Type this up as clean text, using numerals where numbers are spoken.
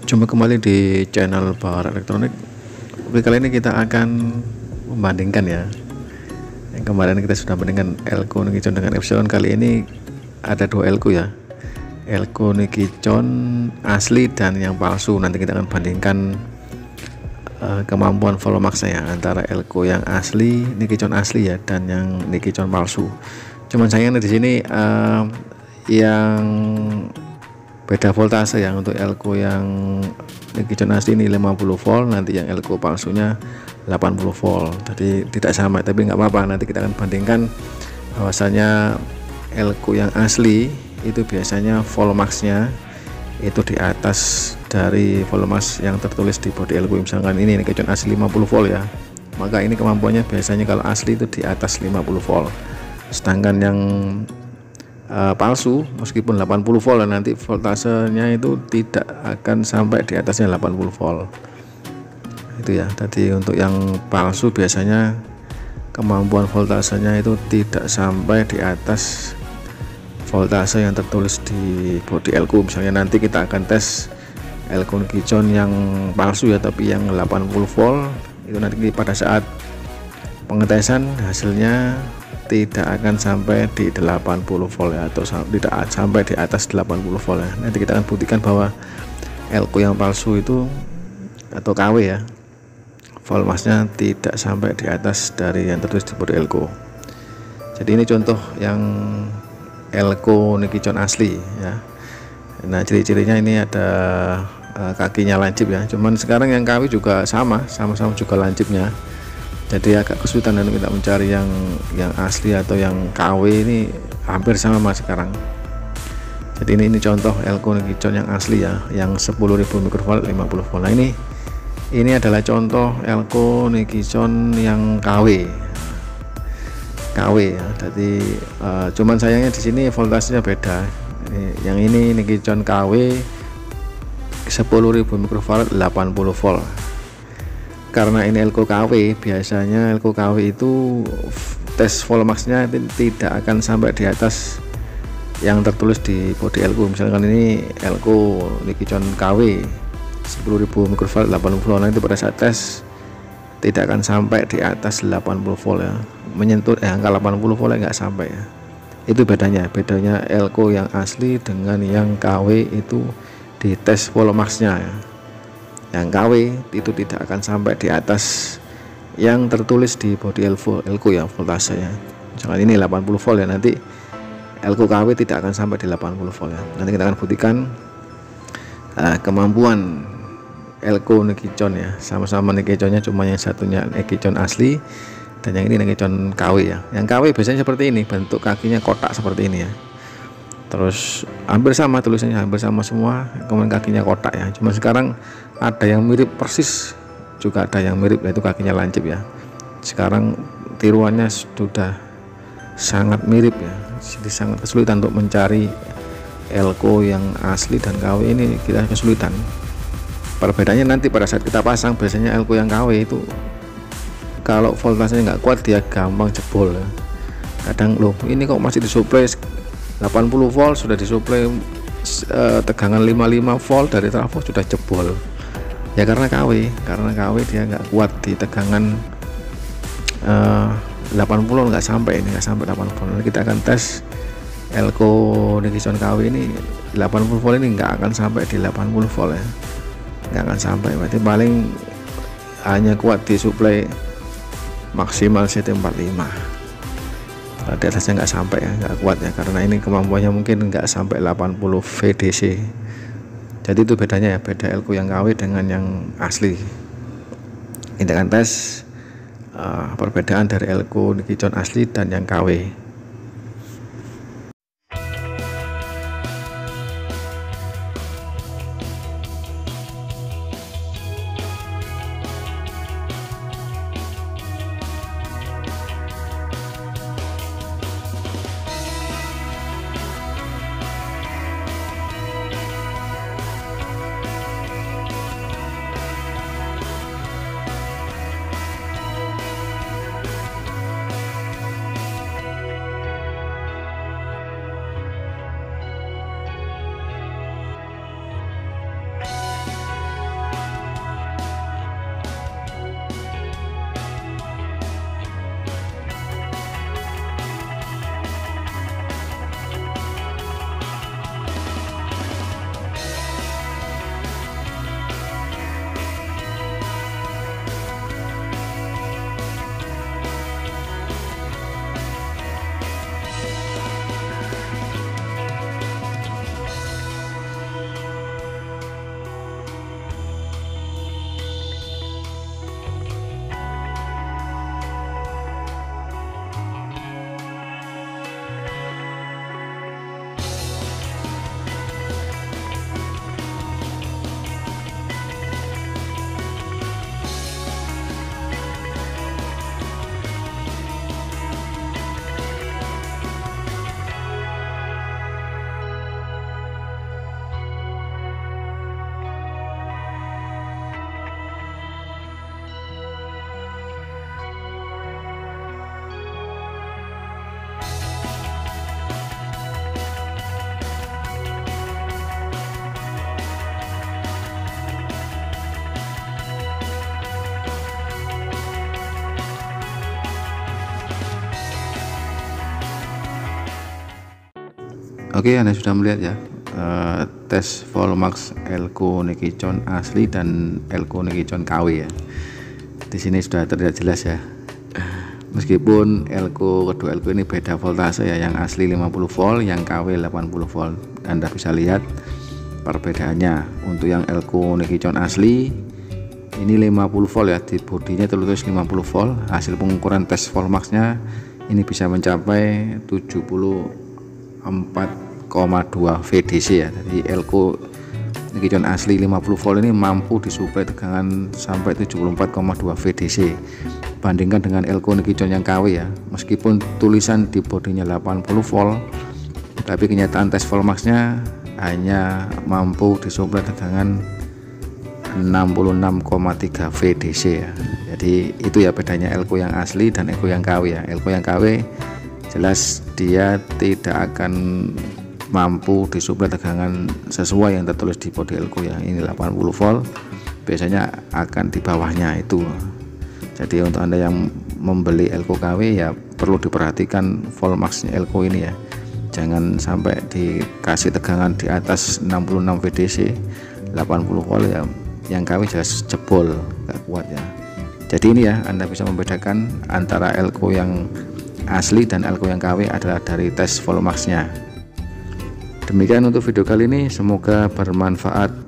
Jumpa kembali di channel Power Elektronik. Oke, kali ini kita akan membandingkan ya. Yang kemarin kita sudah bandingkan Elko Nikicon dengan Epsilon. Kali ini ada dua Elko ya, Elko Nikicon asli dan yang palsu. Nanti kita akan bandingkan kemampuan volumaxnya ya, antara Elko yang asli, Nikicon asli ya, dan yang Nikicon palsu. Cuman sayangnya di sini yang beda voltase ya. Untuk Elko yang Nikicon asli ini 50 volt, nanti yang Elko palsunya 80 volt. Jadi tidak sama, tapi nggak apa-apa. Nanti kita akan bandingkan bahwasanya Elko yang asli itu biasanya voltmaxnya itu di atas dari voltmax yang tertulis di bodi Elko. Misalkan ini Nikicon asli 50 volt ya, maka ini kemampuannya biasanya kalau asli itu di atas 50 volt. Sedangkan yang palsu meskipun 80 volt, nanti voltasenya itu tidak akan sampai di atasnya 80 volt itu ya. Jadi untuk yang palsu biasanya kemampuan voltasenya itu tidak sampai di atas voltase yang tertulis di bodi Elko. Misalnya nanti kita akan tes Elko Nikicon yang palsu ya, tapi yang 80 volt itu nanti pada saat pengetesan hasilnya tidak akan sampai di 80 volt ya, atau tidak sampai di atas 80 volt ya. Nanti kita akan buktikan bahwa Elko yang palsu itu atau KW ya, voltmasnya tidak sampai di atas dari yang tertulis di bodi Elko. Jadi ini contoh yang Elko Nikicon asli ya. Nah, ciri-cirinya ini ada kakinya lancip ya. Cuman sekarang yang KW juga sama-sama juga lancipnya. Jadi agak kesulitan dan kita mencari yang asli atau yang KW ini hampir sama mas sekarang. Jadi ini contoh Elko Nikicon yang asli ya, yang 10.000 mikrofarad 50 volt. Nah ini adalah contoh Elko Nikicon yang KW ya. Jadi cuman sayangnya di sini voltasenya beda. Yang ini Nikicon KW 10.000 mikrofarad 80 volt. Karena ini Elko KW, biasanya Elko KW itu tes voltmaxnya tidak akan sampai di atas yang tertulis di bodi Elko. Misalkan ini Elko Nikicon KW 10.000 mikrofarad 80 volt, nanti pada saat tes tidak akan sampai di atas 80 volt ya, menyentuh angka 80 volt nggak sampai ya. Itu bedanya Elko yang asli dengan yang KW itu di tes voltmaxnya ya. Yang KW itu tidak akan sampai di atas yang tertulis di bodi Elko ya, voltasenya. Misalkan ini 80 volt ya, nanti Elko KW tidak akan sampai di 80 volt ya. Nanti kita akan buktikan kemampuan Elko Nikicon ya, sama-sama Nikiconnya, cuma yang satunya Nikicon asli dan yang ini Nikicon KW ya. Yang KW biasanya seperti ini, bentuk kakinya kotak seperti ini ya. Terus hampir sama tulisannya, hampir sama semua, kemudian kakinya kotak ya. Cuma sekarang ada yang mirip persis, juga ada yang mirip, yaitu kakinya lancip ya. Sekarang tiruannya sudah sangat mirip ya, jadi sangat kesulitan untuk mencari Elko yang asli dan KW ini, kita kesulitan. Perbedaannya nanti pada saat kita pasang, biasanya Elko yang KW itu kalau voltasenya nggak kuat dia gampang jebol ya. Kadang loh ini kok masih disuplai 80 volt, sudah disuplai tegangan 55 volt dari trafo sudah jebol ya, karena KW dia nggak kuat di tegangan 80, nggak sampai 80 volt. Nanti kita akan tes Elko Nikicon KW ini 80 volt, ini nggak akan sampai di 80 volt ya, nggak akan sampai. Berarti paling hanya kuat disuplai maksimal CT45, di atasnya nggak sampai ya, nggak kuat ya, karena ini kemampuannya mungkin nggak sampai 80 VDC. Jadi itu bedanya ya, beda Elko yang KW dengan yang asli. Kita akan tes perbedaan dari Elko Nikicon asli dan yang KW. Oke, Anda sudah melihat ya tes Volmax Elco Nikon asli dan Elco Nikon KW ya. Di sini sudah terlihat jelas ya. Meskipun kedua Elco ini beda voltase ya, yang asli 50 volt, yang KW 80 volt. Anda bisa lihat perbedaannya. Untuk yang Elco Nikon asli ini 50 volt ya, di bodinya tertulis 50 volt. Hasil pengukuran tes Volmaxnya ini bisa mencapai 74,2 VDC ya. Jadi Elco Nikon asli 50 volt ini mampu disuplai tegangan sampai 74,2 VDC. Bandingkan dengan Elco Nikon yang KW ya, meskipun tulisan di bodinya 80 volt, tapi kenyataan tes Volmaxnya hanya mampu disuplai tegangan 66,3 VDC ya. Jadi itu ya bedanya Elco yang asli dan Elco yang KW ya. Elco yang KW jelas dia tidak akan mampu disuplai tegangan sesuai yang tertulis di bodi Elco yang ini 80 volt, biasanya akan di bawahnya itu. Jadi untuk Anda yang membeli Elco KW ya perlu diperhatikan Volmaxnya Elco ini ya, jangan sampai dikasih tegangan di atas 66 VDC 80 volt ya, yang KW jelas jebol, nggak kuat ya. Jadi ini ya, Anda bisa membedakan antara Elco yang asli dan Elco yang KW adalah dari tes Volmaxnya. Demikian untuk video kali ini, semoga bermanfaat.